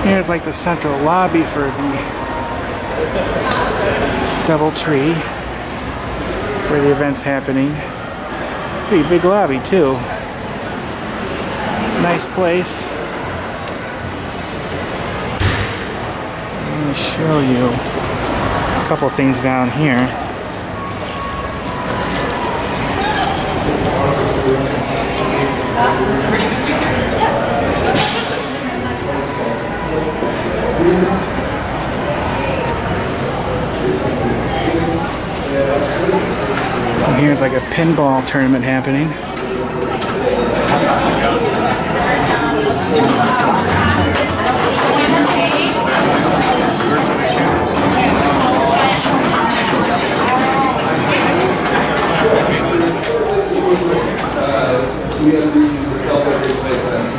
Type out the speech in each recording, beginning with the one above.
Here's like the central lobby for the DoubleTree, where the event's happening. Pretty big lobby too. Nice place. Let me show you a couple things down here. And here's like a pinball tournament happening. We have reasons to help everything make sense.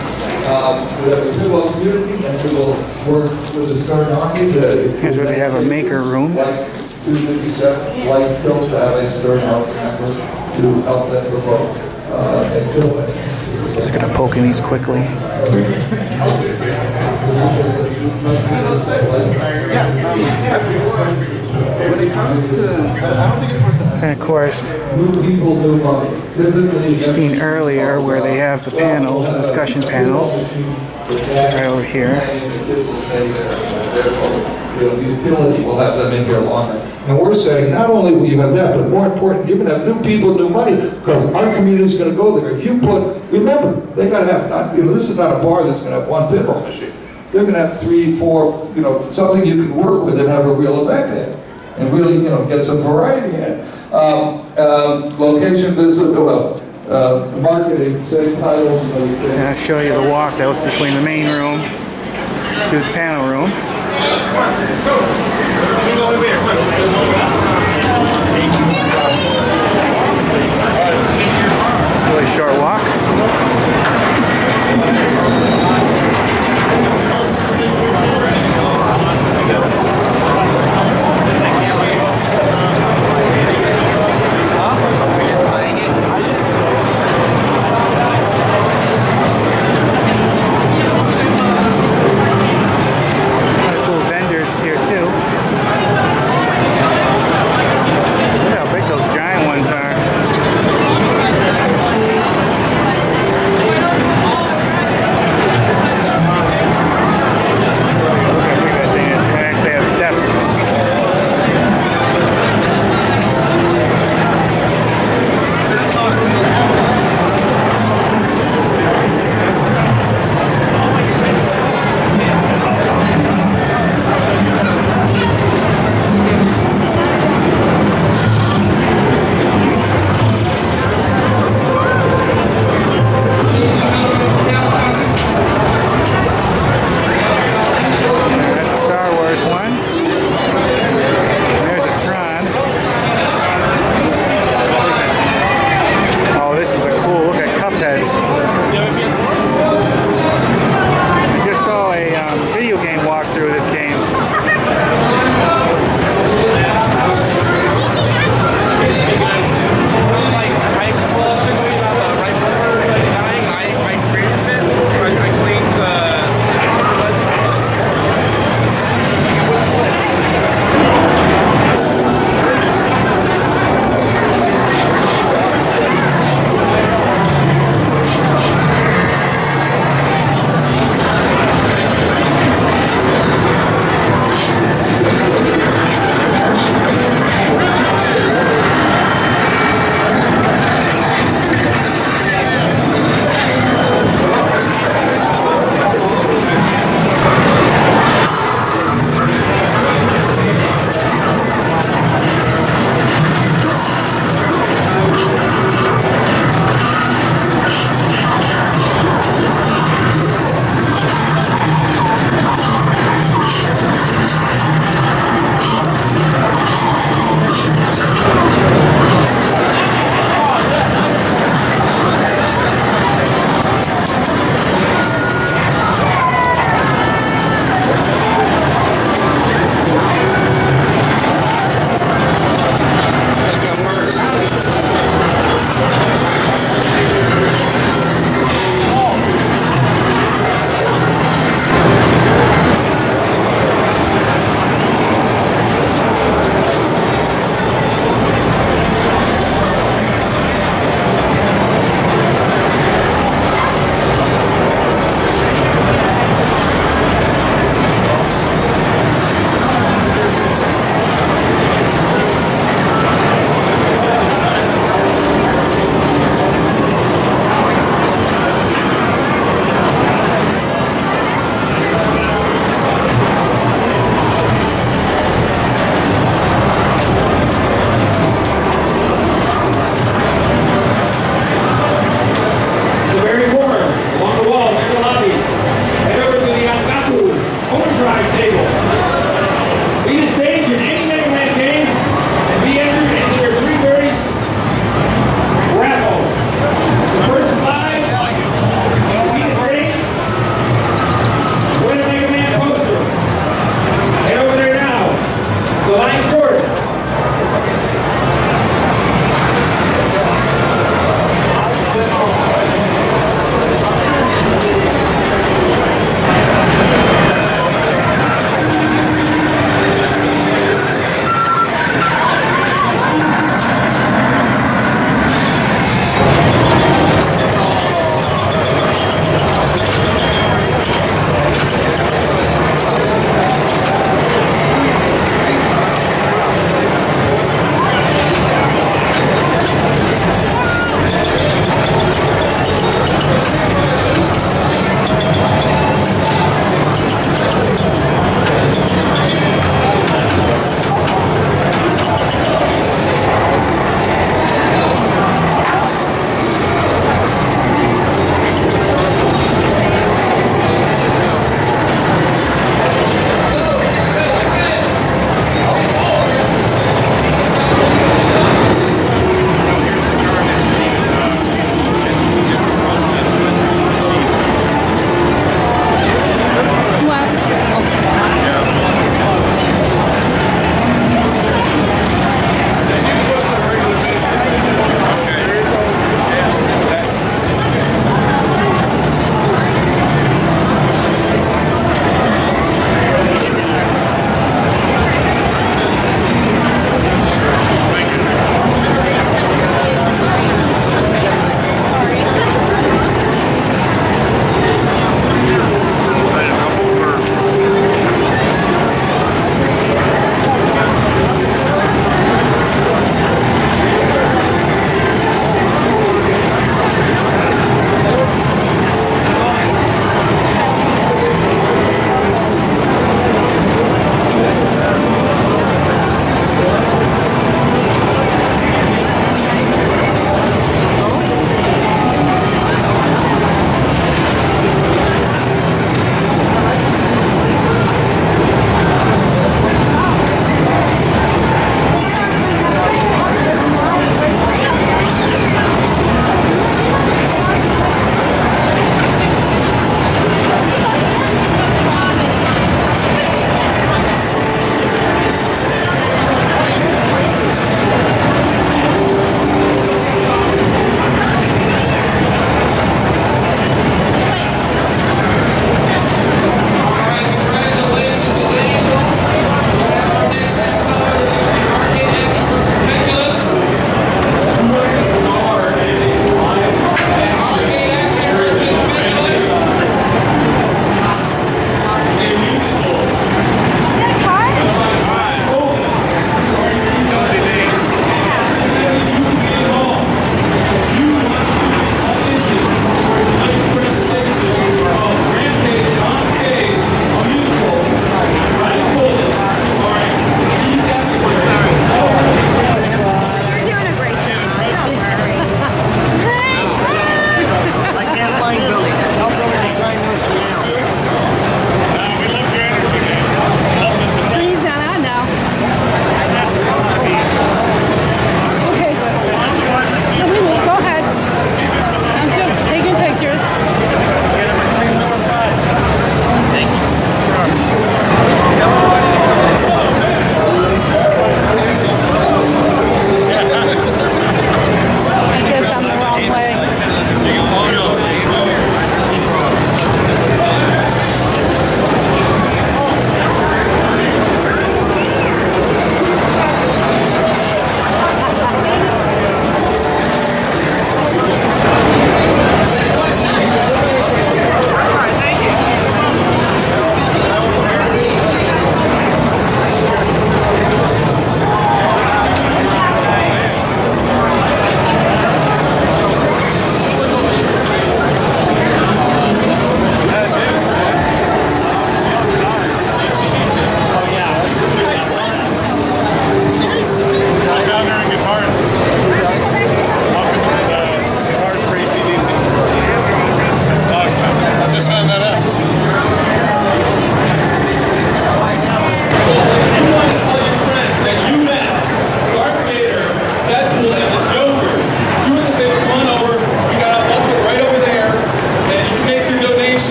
We have a pinball community, and we will work with the Stern Army. Here's where they have a maker room. Like 257, like Hills to have a Stern Army member to help them promote and do it. Just gonna poke in these quickly. When it comes to, I don't think it's worth it. And of course, New people, new money. seen earlier where they have the panels, the discussion panels, right over here. The utility will have them in here longer. And we're saying not only will you have that, but more important, you're going to have new people, new money, because our community is going to go there. If you put, remember, they got to have, not, this is not a bar that's going to have one pinball machine. They're going to have 3, 4, something you can work with and have a real event in. And really, get some variety in. Location visit, marketing, same titles and everything. And I'll show you the walk that was between the main room to the panel room. Really short walk.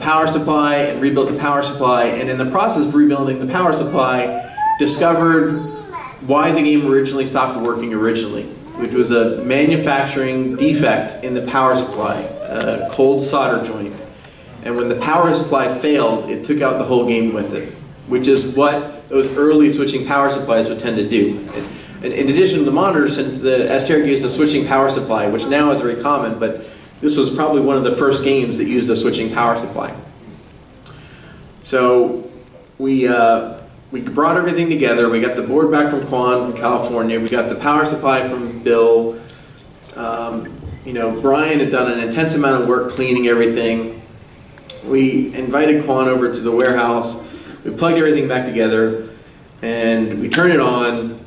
power supply and rebuilt the power supply, and in the process of rebuilding the power supply, discovered why the game originally stopped working originally, which was a manufacturing defect in the power supply, a cold solder joint. And when the power supply failed, it took out the whole game with it, which is what those early switching power supplies would tend to do. In addition to the monitors, the Asterisk used a switching power supply, which now is very common, but this was probably one of the first games that used a switching power supply. So we brought everything together. We got the board back from Quan from California. We got the power supply from Bill. You know, Brian had done an intense amount of work cleaning everything. We invited Quan over to the warehouse. We plugged everything back together, and we turned it on,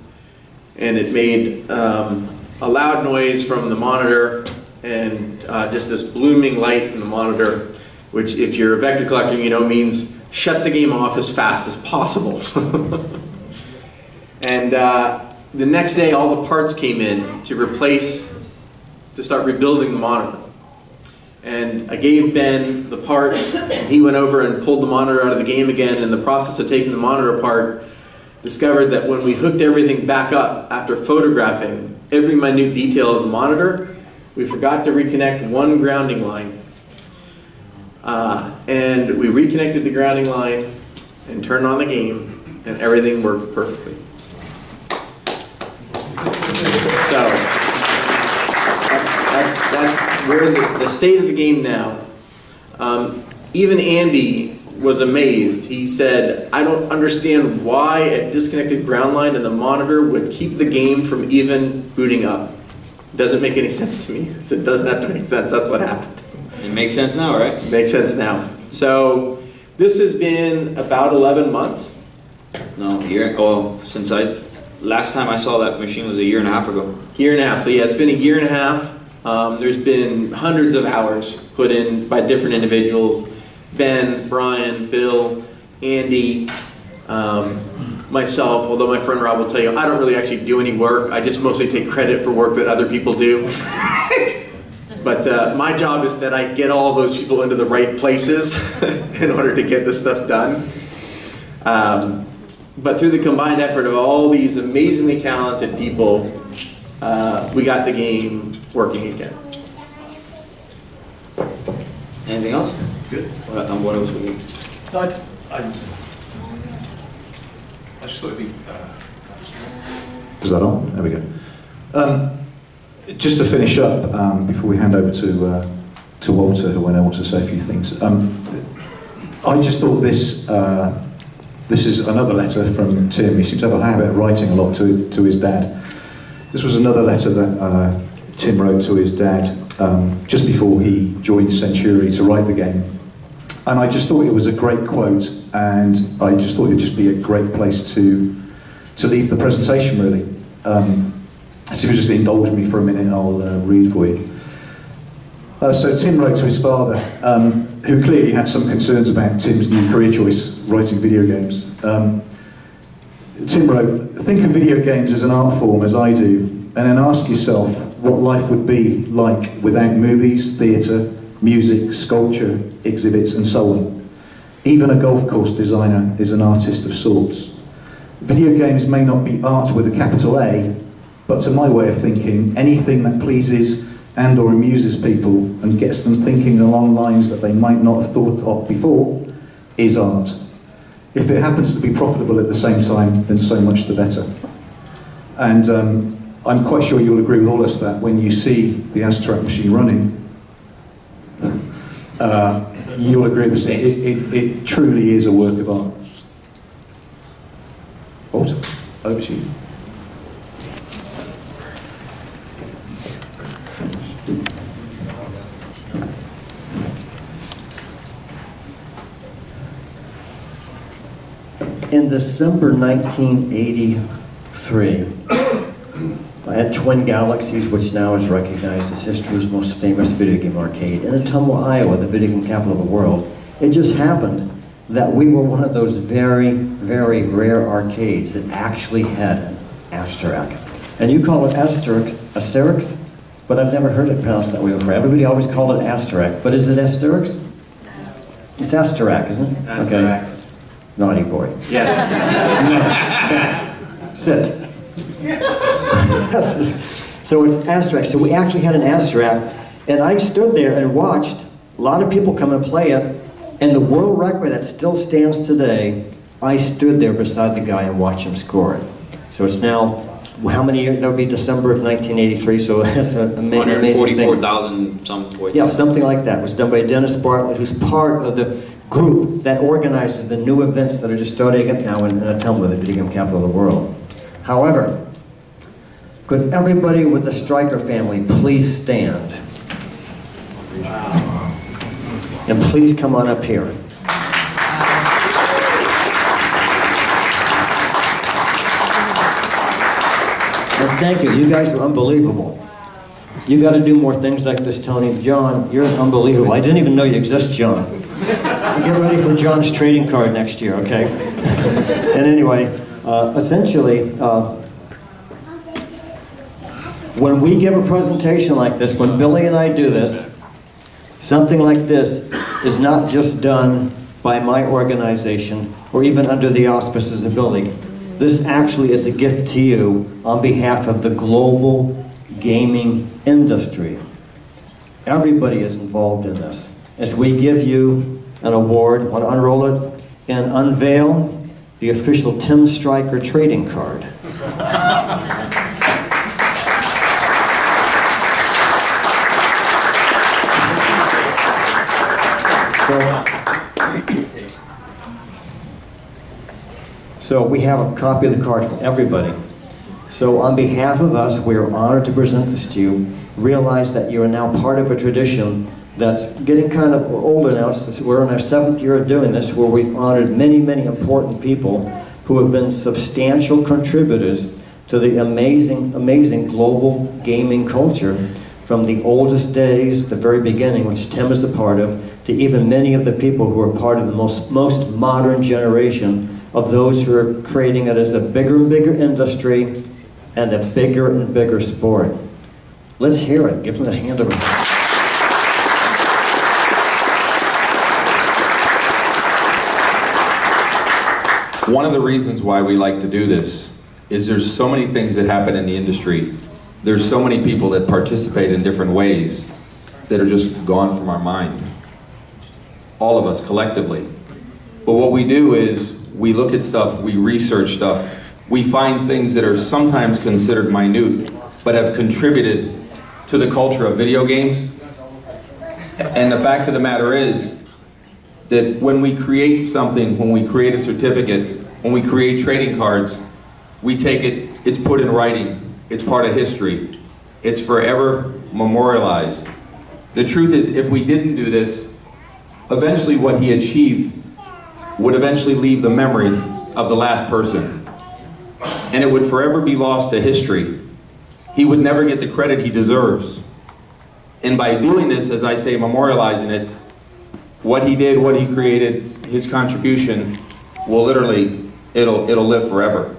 and it made a loud noise from the monitor and just this blooming light from the monitor, which, if you're a vector collector, you know means shut the game off as fast as possible. And the next day, all the parts came in to start rebuilding the monitor. And I gave Ben the parts, and he went over and pulled the monitor out of the game again. In the process of taking the monitor apart, discovered that when we hooked everything back up after photographing every minute detail of the monitor, we forgot to reconnect one grounding line. And we reconnected the grounding line and turned on the game, and everything worked perfectly. So that's where the state of the game now. Even Andy was amazed. He said, I don't understand why a disconnected ground line in the monitor would keep the game from even booting up. It doesn't make any sense to me. It doesn't have to make sense. That's what happened. It makes sense now, right? It makes sense now. So this has been about 11 months. No, a year. Oh, last time I saw that machine was a year and a half ago. Year and a half. So yeah, it's been a year and a half. There's been hundreds of hours put in by different individuals. Ben, Brian, Bill, Andy, myself, although my friend Rob will tell you I don't really actually do any work. I just mostly take credit for work that other people do. But my job is that I get all those people into the right places in order to get this stuff done. But through the combined effort of all these amazingly talented people, we got the game working again. Anything else? Good. What else we need? No, I just thought it'd be. Is that on? There we go. Just to finish up, before we hand over to Walter, who I know wants to say a few things. I just thought this is another letter from Tim. He seems to have a habit of writing a lot to his dad. This was another letter that Tim wrote to his dad just before he joined Century to write the game. And I just thought it was a great quote, and I just thought it would just be a great place to leave the presentation, really. So if you just indulge me for a minute, I'll read for you. So Tim wrote to his father, who clearly had some concerns about Tim's new career choice, writing video games. Tim wrote, think of video games as an art form, as I do, and then ask yourself what life would be like without movies, theatre, music, sculpture, exhibits, and so on. Even a golf course designer is an artist of sorts. Video games may not be art with a capital A, but to my way of thinking, anything that pleases and or amuses people and gets them thinking along lines that they might not have thought of before is art. If it happens to be profitable at the same time, then so much the better. And I'm quite sure you'll agree with all us that when you see the Asterisk machine running, you'll agree with me. It truly is a work of art. Walter, over to you. In December 1983, I had Twin Galaxies, which now is recognized as history's most famous video game arcade, in Ottumwa, Iowa, the video game capital of the world. It just happened that we were one of those very, very rare arcades that actually had an Asterisk. And you call it Asterisk, but I've never heard it pronounced that way before. Everybody always called it Asterisk, but is it Asterisk? It's Asterak, isn't it? Asterak. Okay. Naughty boy. Yes. Sit. So it's Asterak. So we actually had an Asterak, and I stood there and watched a lot of people come and play it, and the world record that still stands today, I stood there beside the guy and watched him score it. So it's now, how many years? That would be December of 1983, so that's an amazing thing. 144,000 some points. Yeah, something like that. It was done by Dennis Bartlett, who's part of the group that organizes the new events that are just starting up now in Ottumwa, the video game capital of the world. However, could everybody with the Stryker family please stand? And please come on up here. And thank you. You guys are unbelievable. You got to do more things like this, Tony. John, you're unbelievable. I didn't even know you exist, John. Get ready for John's trading card next year, okay? And anyway, essentially, when we give a presentation like this, when Billy and I do this, something like this is not just done by my organization or even under the auspices of Billy. This actually is a gift to you on behalf of the global gaming industry. Everybody is involved in this. As we give you an award, I want to unroll it and unveil the official Tim Stryker trading card. So we have a copy of the card for everybody. So on behalf of us, we are honored to present this to you. Realize that you are now part of a tradition that's getting kind of older now. We're in our 7th year of doing this, where we've honored many, many important people who have been substantial contributors to the amazing, amazing global gaming culture, from the oldest days, the very beginning, which Tim is a part of, to even many of the people who are part of the most modern generation of those who are creating it as a bigger and bigger industry and a bigger and bigger sport. Let's hear it. Give them a hand of it. One of the reasons why we like to do this is there's so many things that happen in the industry. There's so many people that participate in different ways that are just gone from our mind. All of us collectively. But what we do is we look at stuff, we research stuff, we find things that are sometimes considered minute, but have contributed to the culture of video games. And the fact of the matter is that when we create something, when we create a certificate, when we create trading cards, we take it, it's put in writing, it's part of history, it's forever memorialized. The truth is, if we didn't do this, eventually what he achieved would eventually leave the memory of the last person. And it would forever be lost to history. He would never get the credit he deserves. And by doing this, as I say, memorializing it, what he did, what he created, his contribution will literally, it'll live forever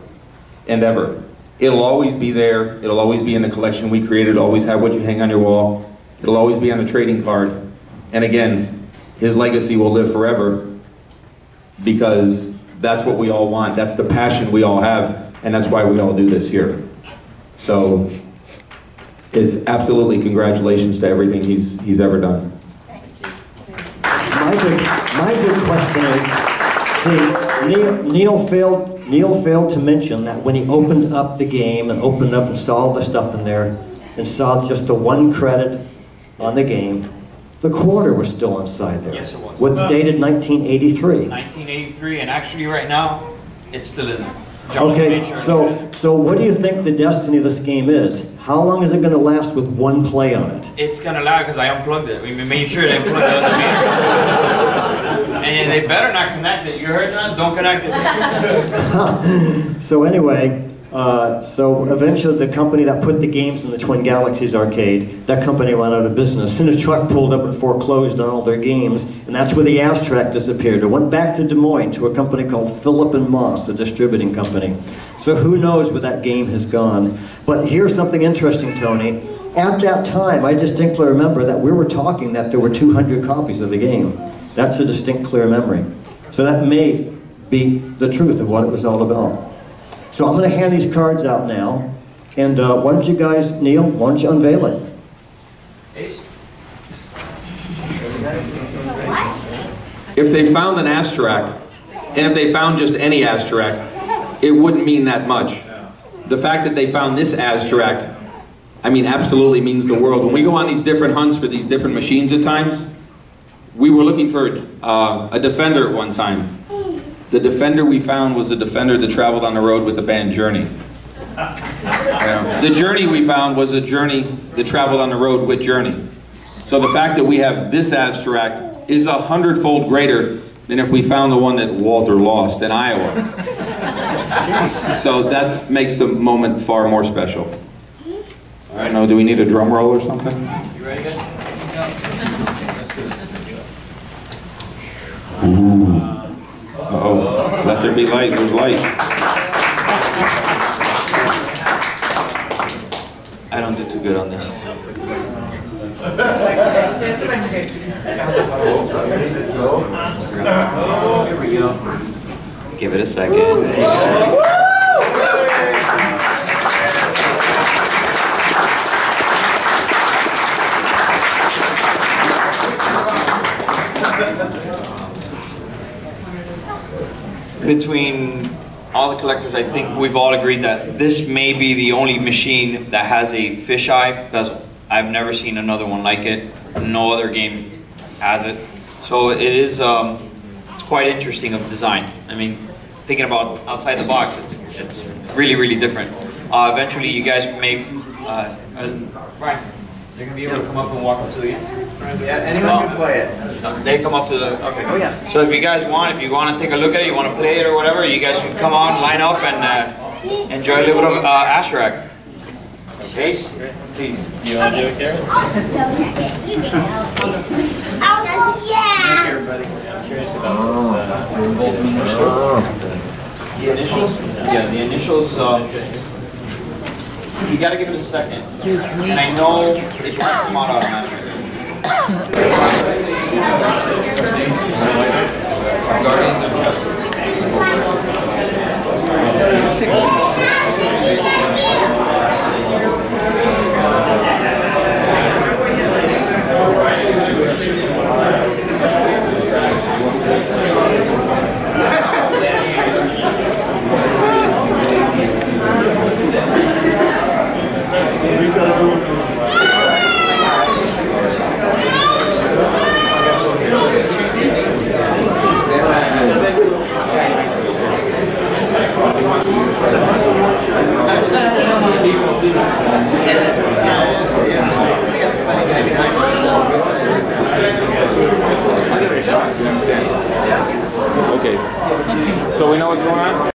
and ever. It'll always be there. It'll always be in the collection we created. It'll always have what you hang on your wall. It'll always be on a trading card. And again, his legacy will live forever, because that's what we all want. That's the passion we all have, and that's why we all do this here. So it's absolutely congratulations to everything he's ever done. My big question is, see, Neil failed to mention that when he opened up the game and opened up and saw all the stuff in there and saw just the one credit on the game, the quarter was still inside there. Yes, it was. Dated 1983. 1983, and actually right now, it's still in there. Okay, so what do you think the destiny of this game is? How long is it going to last with one play on it? It's going to last because I unplugged it. We made sure to unplug the other meter. And they better not connect it. You heard, John? Don't connect it. So anyway, so eventually the company that put the games in the Twin Galaxies arcade, that company went out of business, and the truck pulled up and foreclosed on all their games, and that's where the Asterak disappeared. It went back to Des Moines to a company called Philip and Moss, a distributing company. So who knows where that game has gone. But here's something interesting, Tony. At that time, I distinctly remember that we were talking that there were 200 copies of the game. That's a distinct, clear memory. So that may be the truth of what it was all about. So I'm going to hand these cards out now, and why don't you guys, Neil, why don't you unveil it? If they found an Asterak, and if they found just any Asterak, it wouldn't mean that much. The fact that they found this Asterak, I mean, absolutely means the world. When we go on these different hunts for these different machines at times, we were looking for a Defender at one time. The Defender we found was a Defender that traveled on the road with the band Journey. The Journey we found was a Journey that traveled on the road with Journey. So the fact that we have this Asterak is 100-fold greater than if we found the one that Walter lost in Iowa. So that makes the moment far more special. I don't know, do we need a drum roll or something? You ready, guys? Uh-oh, let there be light, there's light. I don't do too good on this. Here we go. Give it a second. Between all the collectors, I think we've all agreed that this may be the only machine that has a fisheye bezel. I've never seen another one like it. No other game has it. So it is it's quite interesting of design. I mean, thinking about outside the box, it's really, really different. Eventually, you guys may, Brian, they're gonna be able to come up and walk up to the end. Yeah, anyone can play it. They come up to the, okay. Oh yeah. So if you guys want, if you want to take a look at it, you want to play it or whatever, you guys can come on, line up, and enjoy a little bit of Asterak. Chase, please. You want to do it, Karen? Oh, yeah! Everybody, I'm curious about this Golden initial. The initials? Yeah, the initials, you got to give it a second. And I know it doesn't come out automatically. Guardians of Justice. Okay. So we know what's going on?